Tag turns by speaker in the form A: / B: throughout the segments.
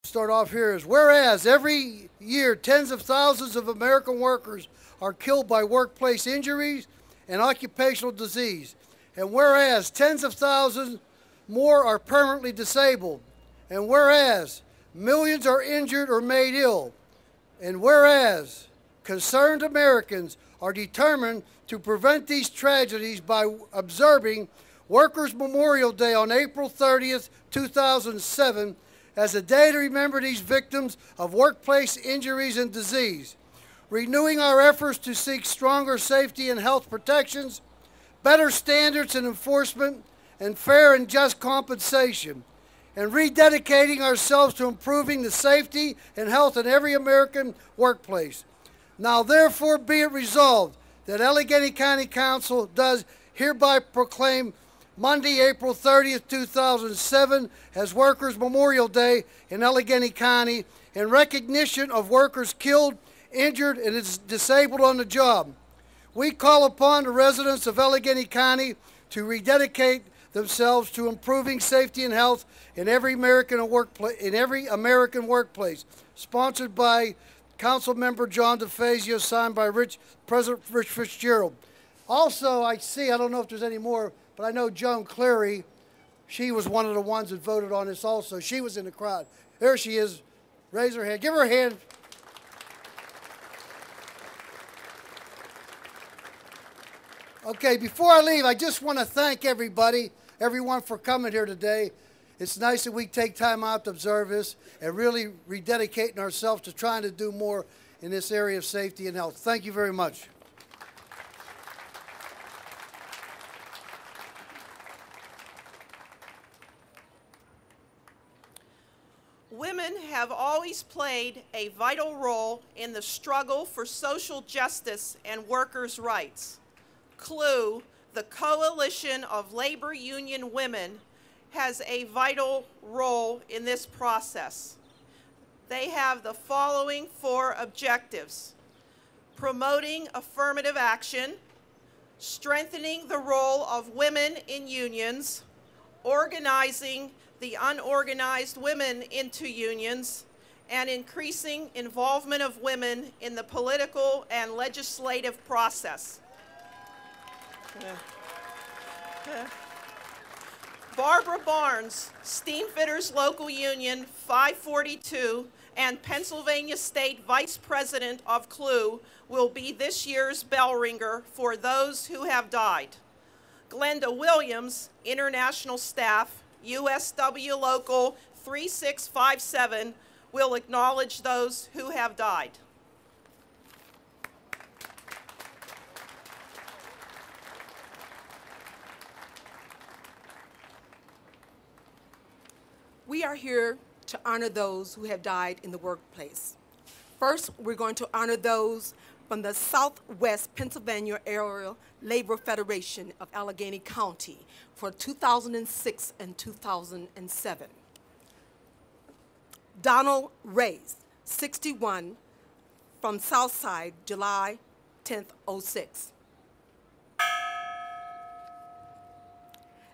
A: Start off here is whereas every year tens of thousands of American workers are killed by workplace injuries and occupational disease, and whereas tens of thousands more are permanently disabled, and whereas millions are injured or made ill, and whereas concerned Americans are determined to prevent these tragedies by observing Workers' Memorial Day on April 30th, 2007 as a day to remember these victims of workplace injuries and disease, renewing our efforts to seek stronger safety and health protections, better standards and enforcement, and fair and just compensation, and rededicating ourselves to improving the safety and health in every American workplace. Now therefore be it resolved that Allegheny County Council does hereby proclaim Monday, April 30th, 2007 as Workers' Memorial Day in Allegheny County in recognition of workers killed, injured, and disabled on the job. We call upon the residents of Allegheny County to rededicate themselves to improving safety and health in every American workplace. Sponsored by Council Member John DeFazio, signed by President Rich Fitzgerald. Also, I don't know if there's any more, but I know Joan Cleary, she was one of the ones that voted on this also. She was in the crowd. There she is. Raise her hand. Give her a hand. Okay, before I leave, I just want to thank everyone for coming here today. It's nice that we take time out to observe this and really rededicating ourselves to trying to do more in this area of safety and health. Thank you very much.
B: Women have always played a vital role in the struggle for social justice and workers' rights. CLUE, the Coalition of Labor Union Women, has a vital role in this process. They have the following 4 objectives: promoting affirmative action, strengthening the role of women in unions, organizing the unorganized women into unions, and increasing involvement of women in the political and legislative process. Barbara Barnes, Steamfitters Local Union 542 and Pennsylvania State Vice President of CLUE, will be this year's bell ringer for those who have died. Glenda Williams, International Staff, USW Local 3657, will acknowledge those who have died.
C: We are here to honor those who have died in the workplace. First, we're going to honor those from the Southwest Pennsylvania Area Labor Federation of Allegheny County for 2006 and 2007. Donald Reyes, 61, from Southside, July 10th, 06.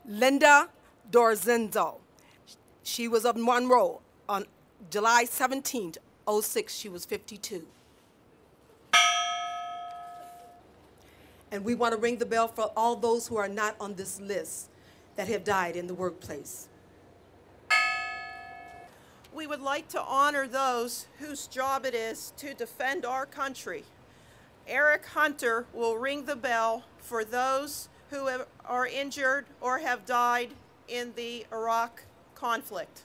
C: Linda Dorzenzo, she was of Monroe on July 17th, 06. She was 52. And we want to ring the bell for all those who are not on this list that have died in the workplace.
B: We would like to honor those whose job it is to defend our country. Eric Hunter will ring the bell for those who are injured or have died in the Iraq conflict.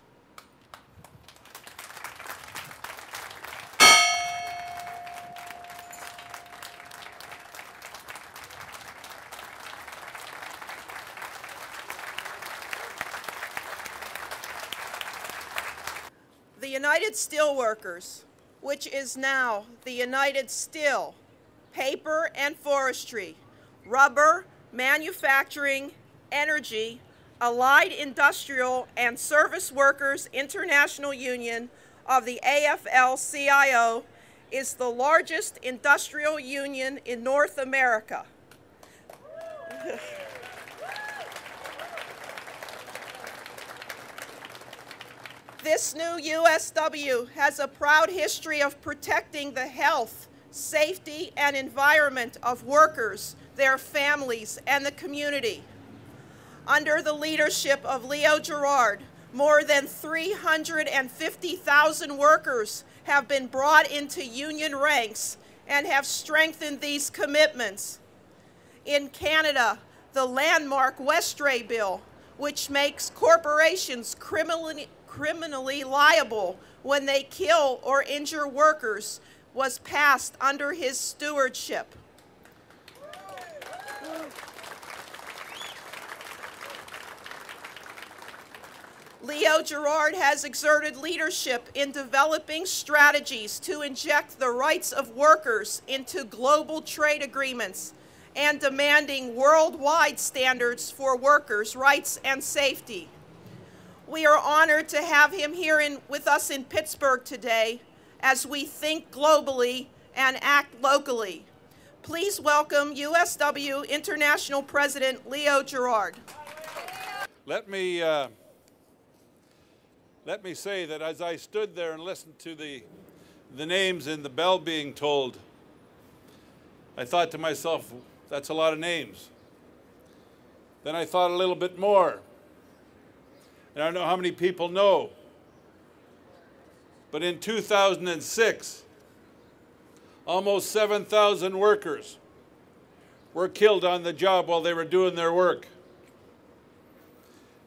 B: The United Steelworkers, which is now the United Steel, Paper and Forestry, Rubber, Manufacturing, Energy, Allied Industrial and Service Workers International Union of the AFL-CIO, is the largest industrial union in North America. This new USW has a proud history of protecting the health, safety, and environment of workers, their families, and the community. Under the leadership of Leo Gerard, more than 350,000 workers have been brought into union ranks and have strengthened these commitments. In Canada, the landmark Westray Bill, which makes corporations criminally liable when they kill or injure workers, was passed under his stewardship. Leo Gerard has exerted leadership in developing strategies to inject the rights of workers into global trade agreements and demanding worldwide standards for workers' rights and safety. We are honored to have him here with us in Pittsburgh today as we think globally and act locally. Please welcome USW International President Leo Gerard.
D: Let me say that as I stood there and listened to the names and the bell being tolled, I thought to myself, that's a lot of names. Then I thought a little bit more. And I don't know how many people know, but in 2006, almost 7,000 workers were killed on the job while they were doing their work.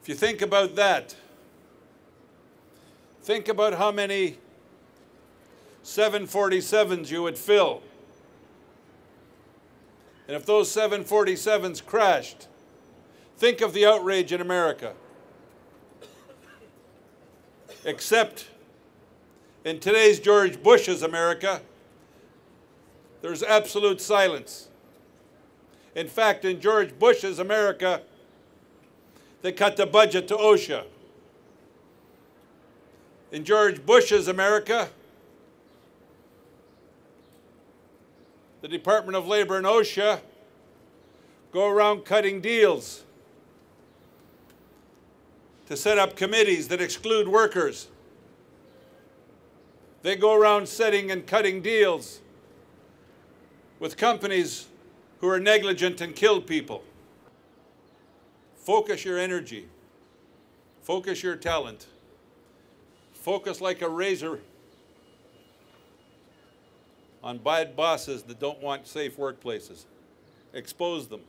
D: If you think about that, think about how many 747s you would fill. And if those 747s crashed, think of the outrage in America. Except in today's George Bush's America, there's absolute silence. In fact, in George Bush's America, they cut the budget to OSHA. In George Bush's America, the Department of Labor and OSHA go around cutting deals to set up committees that exclude workers. They go around setting and cutting deals with companies who are negligent and kill people. Focus your energy. Focus your talent. Focus like a razor on bad bosses that don't want safe workplaces. Expose them.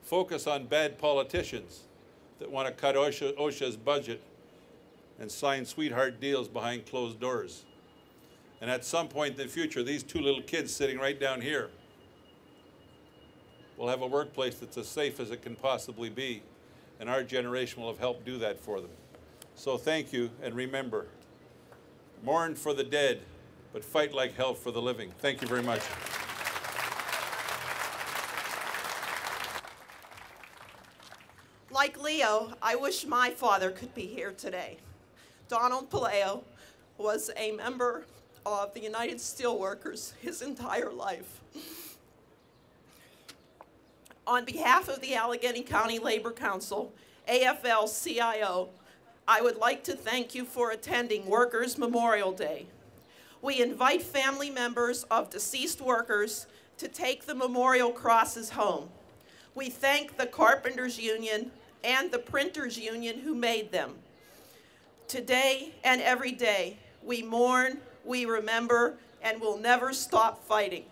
D: Focus on bad politicians that want to cut OSHA's budget and sign sweetheart deals behind closed doors. And at some point in the future, these two little kids sitting right down here will have a workplace that's as safe as it can possibly be, and our generation will have helped do that for them. So thank you, and remember, mourn for the dead, but fight like hell for the living. Thank you very much.
B: Like Leo, I wish my father could be here today. Donald Paleo was a member of the United Steelworkers his entire life. On behalf of the Allegheny County Labor Council, AFL-CIO, I would like to thank you for attending Workers' Memorial Day. We invite family members of deceased workers to take the memorial crosses home. We thank the Carpenters Union and the Printers Union who made them. Today and every day, we mourn, we remember, and will never stop fighting.